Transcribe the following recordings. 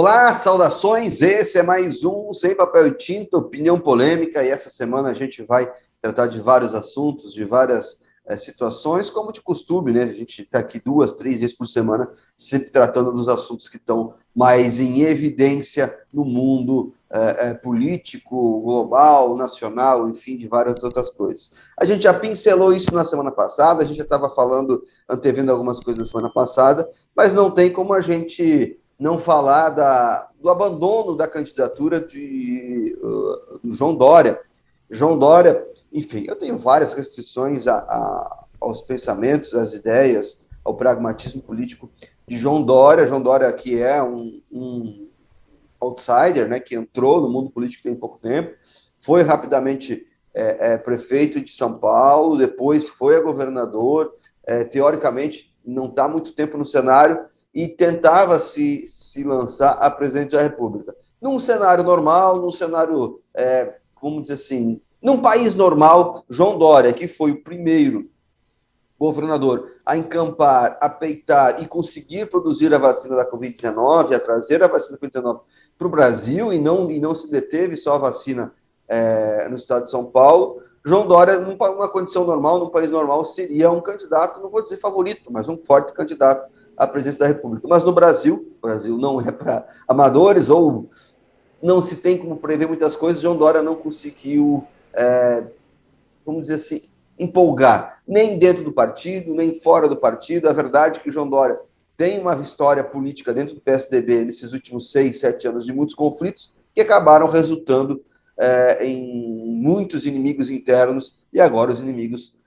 Olá, saudações! Esse é mais um Sem Papel e Tinta, opinião polêmica, e essa semana a gente vai tratar de vários assuntos, de várias situações, como de costume, né? A gente está aqui 2, 3 vezes por semana, sempre tratando dos assuntos que estão mais em evidência no mundo político, global, nacional, enfim, de várias outras coisas. A gente já pincelou isso na semana passada, a gente já estava falando, antevendo algumas coisas na semana passada, mas não tem como a gente não falar do abandono da candidatura do João Dória. João Dória, enfim, eu tenho várias restrições aos pensamentos, às ideias, ao pragmatismo político de João Dória. João Dória, que é um outsider, né, que entrou no mundo político tem pouco tempo, foi rapidamente prefeito de São Paulo, depois foi a governador, teoricamente não está muito tempo no cenário, e tentava se lançar a presidente da República. Num cenário normal, num cenário, vamos dizer assim, num país normal, João Dória, que foi o primeiro governador a encampar, a peitar e conseguir produzir a vacina da Covid-19, a trazer a vacina da Covid-19 para o Brasil, e não se deteve só a vacina no estado de São Paulo. João Dória, numa condição normal, num país normal, seria um candidato, não vou dizer favorito, mas um forte candidato à presidência da República. Mas no Brasil, o Brasil não é para amadores, ou não se tem como prever muitas coisas, João Dória não conseguiu, vamos dizer assim, empolgar, nem dentro do partido, nem fora do partido. A verdade é que o João Dória tem uma história política dentro do PSDB nesses últimos 6, 7 anos de muitos conflitos que acabaram resultando em muitos inimigos internos, e agora os inimigos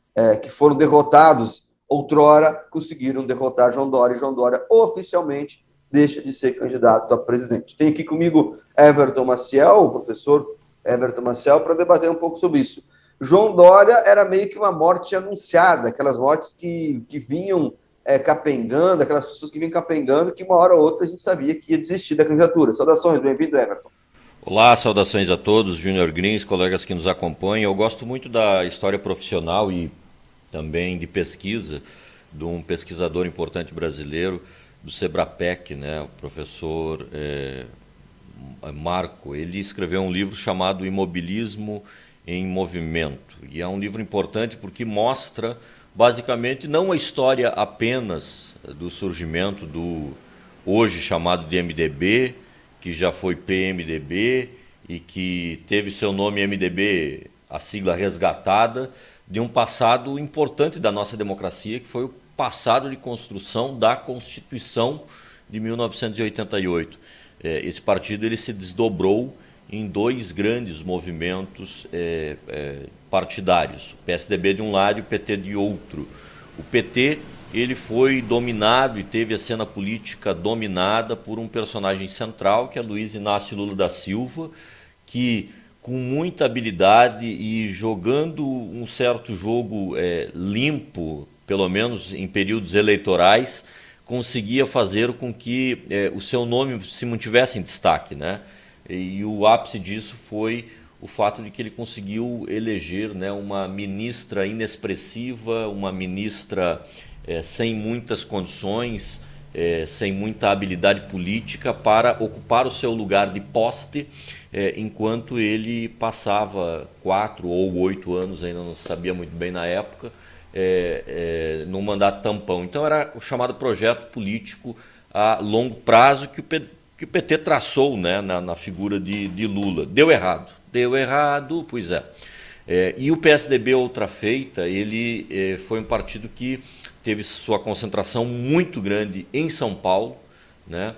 que foram derrotados outrora conseguiram derrotar João Dória, e João Dória oficialmente deixa de ser candidato a presidente. Tem aqui comigo Everton Maciel, o professor Everton Maciel, para debater um pouco sobre isso. João Dória era meio que uma morte anunciada, aquelas mortes que vinham capengando, aquelas pessoas que vinham capengando, que uma hora ou outra a gente sabia que ia desistir da candidatura. Saudações, bem-vindo, Everton. Olá, saudações a todos, Júnior Grins, colegas que nos acompanham. Eu gosto muito da história profissional e também de pesquisa de um pesquisador importante brasileiro, do Sebrapec, né, o professor Marco. Ele escreveu um livro chamado Imobilismo em Movimento. E é um livro importante porque mostra, basicamente, não a história apenas do surgimento do hoje chamado de MDB, que já foi PMDB e que teve seu nome MDB, a sigla resgatada, de um passado importante da nossa democracia, que foi o passado de construção da Constituição de 1988. Esse partido ele se desdobrou em dois grandes movimentos partidários, o PSDB de um lado e o PT de outro. O PT ele foi dominado e teve a cena política dominada por um personagem central, que é Luiz Inácio Lula da Silva, que com muita habilidade e jogando um certo jogo limpo, pelo menos em períodos eleitorais, conseguia fazer com que o seu nome se mantivesse em destaque, né? E o ápice disso foi o fato de que ele conseguiu eleger, né, uma ministra inexpressiva, uma ministra sem muitas condições, sem muita habilidade política para ocupar o seu lugar de poste, enquanto ele passava 4 ou 8 anos, ainda não sabia muito bem na época, num mandato tampão. Então era o chamado projeto político a longo prazo que o PT traçou, né, na figura de Lula. Deu errado, pois é. E o PSDB, outra feita, ele foi um partido que teve sua concentração muito grande em São Paulo, né?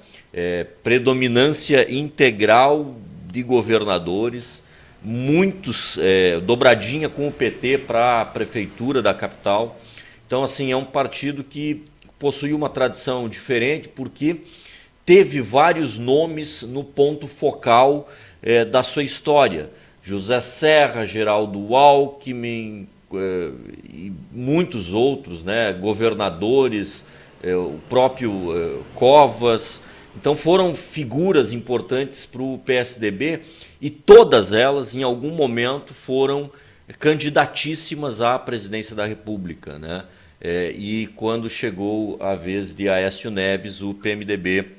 Predominância integral de governadores, muitos dobradinha com o PT para a prefeitura da capital. Então, assim, é um partido que possui uma tradição diferente porque teve vários nomes no ponto focal da sua história. José Serra, Geraldo Alckmin e muitos outros, né, governadores, o próprio Covas. Então foram figuras importantes para o PSDB e todas elas, em algum momento, foram candidatíssimas à presidência da República, né? E quando chegou a vez de Aécio Neves, o PMDB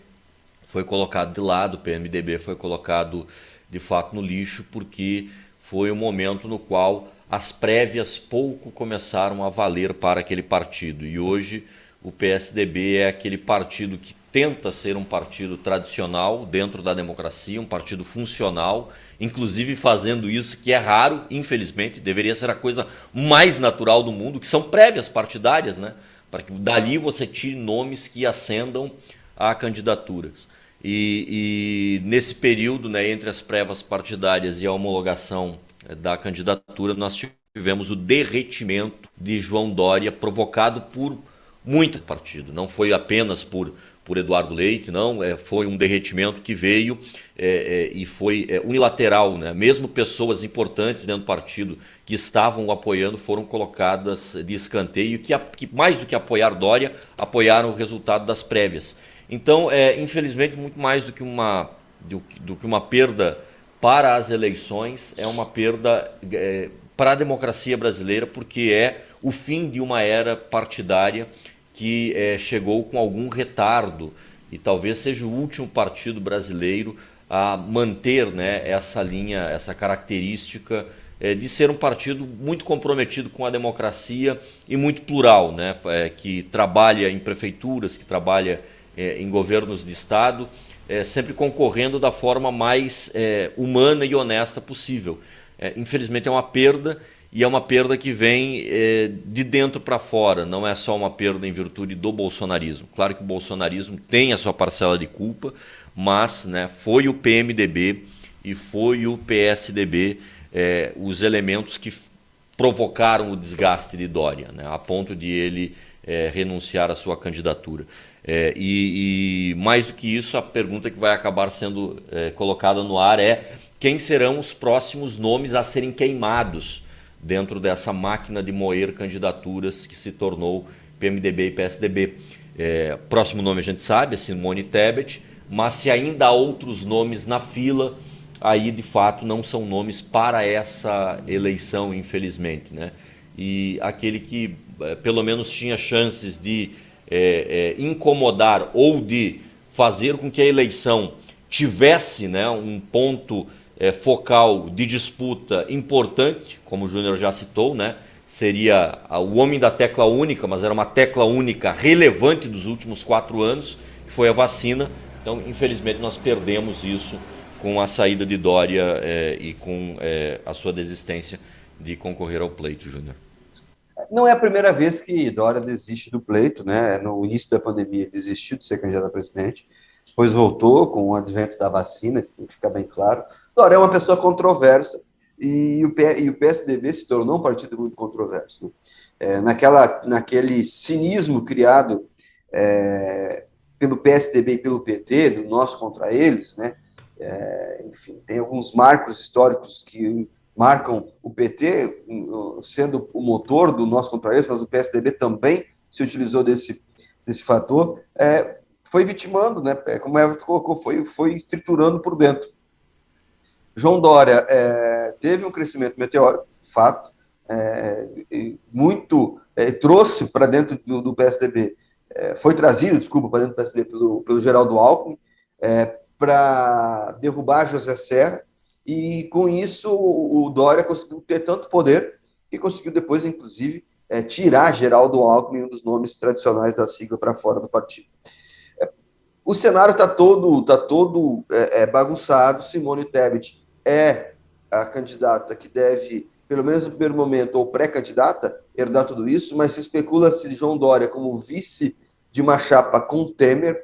foi colocado de lado, o PMDB foi colocado de fato no lixo, porque foi um momento no qual as prévias pouco começaram a valer para aquele partido. E hoje o PSDB é aquele partido que tenta ser um partido tradicional dentro da democracia, um partido funcional, inclusive fazendo isso que é raro, infelizmente, deveria ser a coisa mais natural do mundo, que são prévias partidárias, né? Para que dali você tire nomes que ascendam a candidaturas. E nesse período, né, entre as prévias partidárias e a homologação da candidatura, nós tivemos o derretimento de João Dória provocado por muito partido. Não foi apenas por Eduardo Leite, não, foi um derretimento que veio e foi unilateral, né? Mesmo pessoas importantes dentro do partido que estavam o apoiando foram colocadas de escanteio, que mais do que apoiar Dória, apoiaram o resultado das prévias. Então, infelizmente, muito mais do que uma perda para as eleições, é uma perda para a democracia brasileira, porque é o fim de uma era partidária que chegou com algum retardo e talvez seja o último partido brasileiro a manter, né, essa linha, essa característica de ser um partido muito comprometido com a democracia e muito plural, né, que trabalha em prefeituras, que trabalha em governos de estado, sempre concorrendo da forma mais humana e honesta possível. Infelizmente é uma perda, e é uma perda que vem de dentro para fora, não é só uma perda em virtude do bolsonarismo. Claro que o bolsonarismo tem a sua parcela de culpa, mas, né, foi o PMDB e foi o PSDB os elementos que provocaram o desgaste de Dória, né, a ponto de ele renunciar à sua candidatura. E mais do que isso, a pergunta que vai acabar sendo colocada no ar é: quem serão os próximos nomes a serem queimados dentro dessa máquina de moer candidaturas que se tornou PMDB e PSDB? Próximo nome a gente sabe, é Simone Tebet, mas se ainda há outros nomes na fila, aí de fato não são nomes para essa eleição, infelizmente, né? E aquele que pelo menos tinha chances de incomodar ou de fazer com que a eleição tivesse, né, um ponto focal de disputa importante, como o Júnior já citou, né, seria o homem da tecla única, mas era uma tecla única relevante dos últimos 4 anos, que foi a vacina. Então, infelizmente, nós perdemos isso com a saída de Dória e com a sua desistência de concorrer ao pleito, Júnior. Não é a primeira vez que Dória desiste do pleito, né? No início da pandemia, ele desistiu de ser candidato a presidente, depois voltou com o advento da vacina, isso tem que ficar bem claro. Dória é uma pessoa controversa e o PSDB se tornou um partido muito controverso, né? Naquele cinismo criado pelo PSDB e pelo PT, do nós contra eles, né? Enfim, tem alguns marcos históricos que marcam o PT sendo o motor do nós contra eles, mas o PSDB também se utilizou desse fator, foi vitimando, né? Como Everton colocou, foi triturando por dentro. João Dória teve um crescimento meteórico, fato, trouxe para dentro do PSDB, foi trazido, desculpa, para dentro do PSDB pelo Geraldo Alckmin, para derrubar José Serra, e com isso o Dória conseguiu ter tanto poder que conseguiu depois, inclusive, tirar Geraldo Alckmin, um dos nomes tradicionais da sigla, para fora do partido. O cenário está todo bagunçado. Simone Tebet é a candidata que deve, pelo menos no primeiro momento, ou pré-candidata, herdar tudo isso, mas se especula se João Dória como vice de uma chapa com Temer.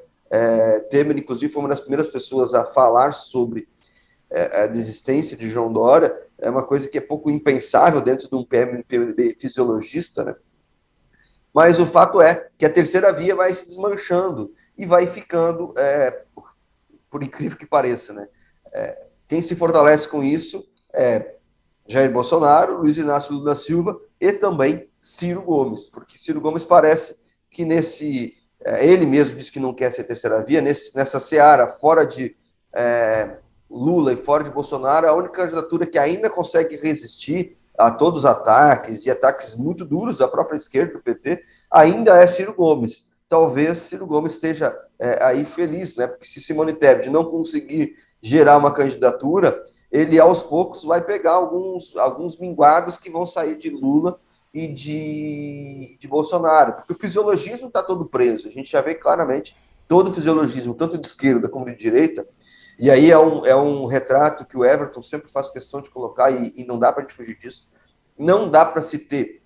Temer, inclusive, foi uma das primeiras pessoas a falar sobre a desistência de João Dória. É uma coisa que é pouco impensável dentro de um PMDB fisiologista, né? Mas o fato é que a terceira via vai se desmanchando e vai ficando, por incrível que pareça, né? Quem se fortalece com isso é Jair Bolsonaro, Luiz Inácio Lula da Silva e também Ciro Gomes, porque Ciro Gomes parece que ele mesmo disse que não quer ser terceira via, nessa seara, fora de Lula e fora de Bolsonaro, a única candidatura que ainda consegue resistir a todos os ataques, e ataques muito duros da própria esquerda, do PT, ainda é Ciro Gomes. talvez Ciro Gomes esteja aí feliz, né? Porque se Simone Tebet não conseguir gerar uma candidatura, ele aos poucos vai pegar alguns minguados que vão sair de Lula e de Bolsonaro, porque o fisiologismo está todo preso, a gente já vê claramente todo o fisiologismo, tanto de esquerda como de direita, e aí é um retrato que o Everton sempre faz questão de colocar, e não dá para a gente fugir disso, não dá para se ter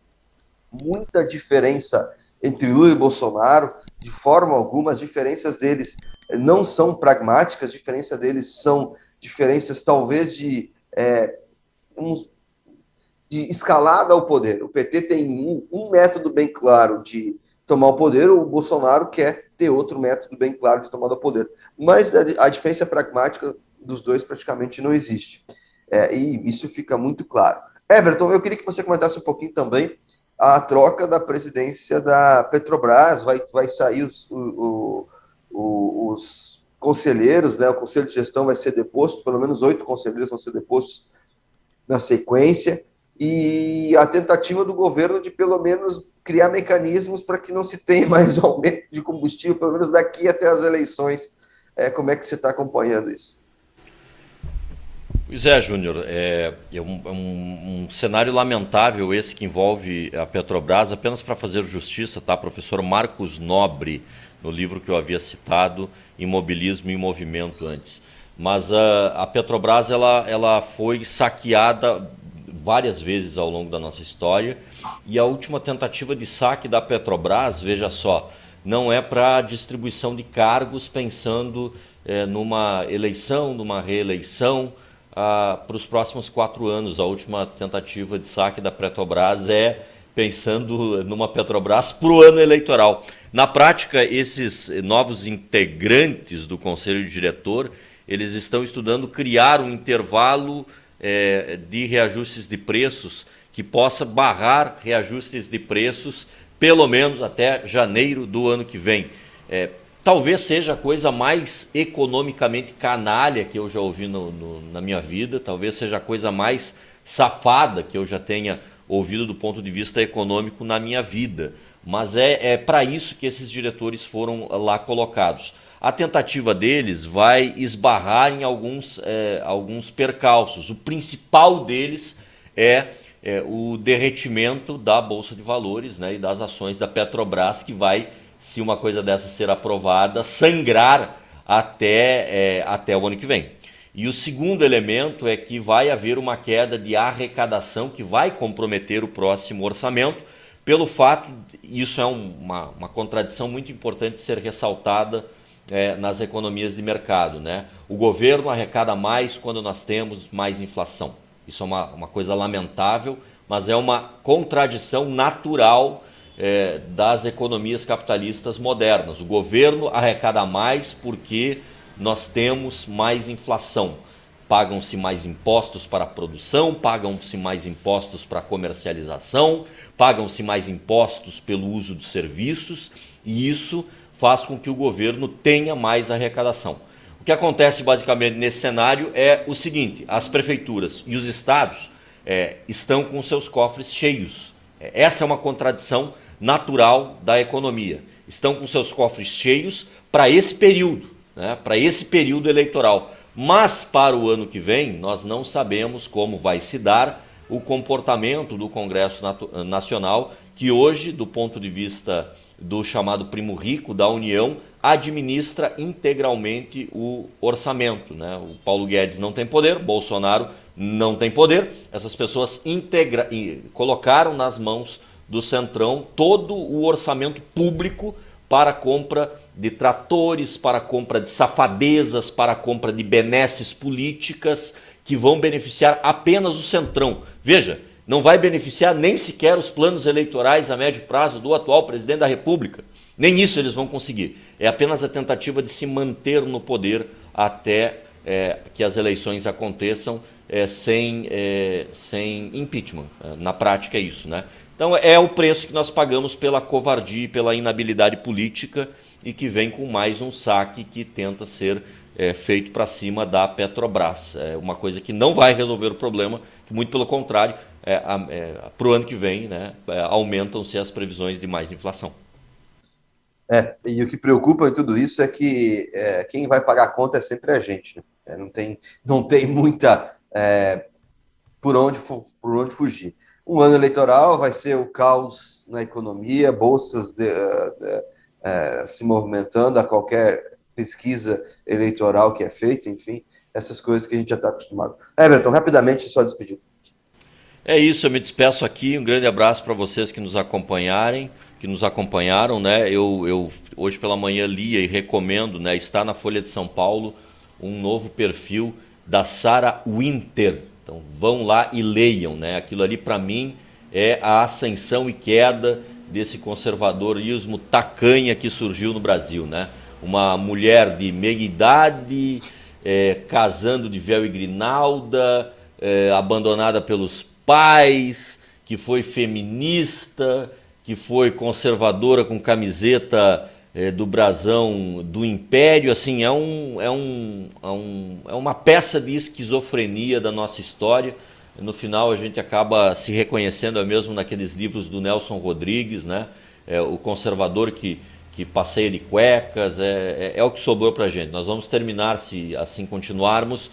muita diferença entre Lula e Bolsonaro, de forma alguma, as diferenças deles não são pragmáticas, as diferenças deles são diferenças talvez de escalada ao poder. O PT tem um método bem claro de tomar o poder, o Bolsonaro quer ter outro método bem claro de tomar o poder. Mas a diferença pragmática dos dois praticamente não existe. E isso fica muito claro. Everton, eu queria que você comentasse um pouquinho também a troca da presidência da Petrobras. Vai sair os conselheiros, né? O conselho de gestão vai ser deposto, pelo menos 8 conselheiros vão ser depostos na sequência, e a tentativa do governo de, pelo menos, criar mecanismos para que não se tenha mais aumento de combustível, pelo menos daqui até as eleições. Como é que você está acompanhando isso? Pois é, Júnior, é um cenário lamentável esse que envolve a Petrobras. Apenas para fazer justiça, tá? Professor Marcos Nobre, no livro que eu havia citado, Imobilismo em Movimento antes. Mas a Petrobras ela foi saqueada várias vezes ao longo da nossa história, e a última tentativa de saque da Petrobras, veja só, não é para distribuição de cargos pensando numa eleição, numa reeleição para os próximos 4 anos. A última tentativa de saque da Petrobras é pensando numa Petrobras para o ano eleitoral. Na prática, esses novos integrantes do Conselho Diretor, eles estão estudando criar um intervalo de reajustes de preços que possa barrar reajustes de preços pelo menos até janeiro do ano que vem. Talvez seja a coisa mais economicamente canalha que eu já ouvi na minha vida, talvez seja a coisa mais safada que eu já tenha ouvido do ponto de vista econômico na minha vida. Mas é para isso que esses diretores foram lá colocados. A tentativa deles vai esbarrar em alguns percalços. O principal deles é o derretimento da Bolsa de Valores, né, e das ações da Petrobras, que vai, se uma coisa dessa ser aprovada, sangrar até o ano que vem. E o segundo elemento é que vai haver uma queda de arrecadação que vai comprometer o próximo orçamento, pelo fato, isso é uma contradição muito importante de ser ressaltada nas economias de mercado, né? O governo arrecada mais quando nós temos mais inflação. Isso é uma coisa lamentável, mas é uma contradição natural das economias capitalistas modernas. O governo arrecada mais porque nós temos mais inflação. Pagam-se mais impostos para a produção, pagam-se mais impostos para a comercialização, pagam-se mais impostos pelo uso dos serviços, e isso faz com que o governo tenha mais arrecadação. O que acontece basicamente nesse cenário é o seguinte: as prefeituras e os estados estão com seus cofres cheios. Essa é uma contradição natural da economia. Estão com seus cofres cheios para esse período, né, para esse período eleitoral. Mas para o ano que vem, nós não sabemos como vai se dar o comportamento do Congresso Nacional, que hoje, do ponto de vista do chamado primo rico da União, administra integralmente o orçamento, né? O Paulo Guedes não tem poder, Bolsonaro não tem poder. Essas pessoas colocaram nas mãos do Centrão todo o orçamento público para a compra de tratores, para a compra de safadezas, para a compra de benesses políticas que vão beneficiar apenas o Centrão. Veja, não vai beneficiar nem sequer os planos eleitorais a médio prazo do atual presidente da República. Nem isso eles vão conseguir. É apenas a tentativa de se manter no poder até que as eleições aconteçam sem impeachment. Na prática é isso, né? Então é o preço que nós pagamos pela covardia e pela inabilidade política, e que vem com mais um saque que tenta ser feito para cima da Petrobras. É uma coisa que não vai resolver o problema, que muito pelo contrário, para o ano que vem, né, aumentam-se as previsões de mais inflação. E o que preocupa em tudo isso é que quem vai pagar a conta é sempre a gente, né? Não tem muita por onde fugir. Um ano eleitoral vai ser o caos na economia, bolsas se movimentando a qualquer pesquisa eleitoral que é feita, enfim, essas coisas que a gente já está acostumado. Everton, rapidamente, só despedir. É isso, eu me despeço aqui. Um grande abraço para vocês que nos acompanharam, né? Eu hoje pela manhã li e recomendo, né? Está na Folha de São Paulo um novo perfil da Sarah Winter. Então vão lá e leiam, né? Aquilo ali para mim é a ascensão e queda desse conservadorismo tacanha que surgiu no Brasil, né? Uma mulher de meia idade, casando de véu e grinalda, abandonada pelos pais, que foi feminista, que foi conservadora com camiseta do brasão do Império. Assim, é uma peça de esquizofrenia da nossa história. No final a gente acaba se reconhecendo mesmo naqueles livros do Nelson Rodrigues, né? O conservador que passeia de cuecas, é o que sobrou para a gente. Nós vamos terminar, se assim continuarmos,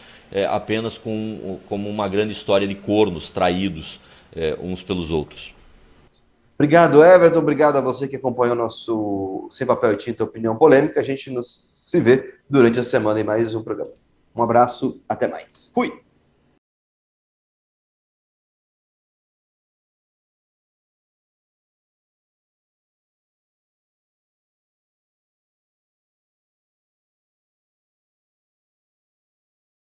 apenas como uma grande história de cornos traídos uns pelos outros. Obrigado, Everton. Obrigado a você que acompanhou o nosso Sem Papel e Tinta Opinião Polêmica. A gente se vê durante a semana em mais um programa. Um abraço, até mais. Fui!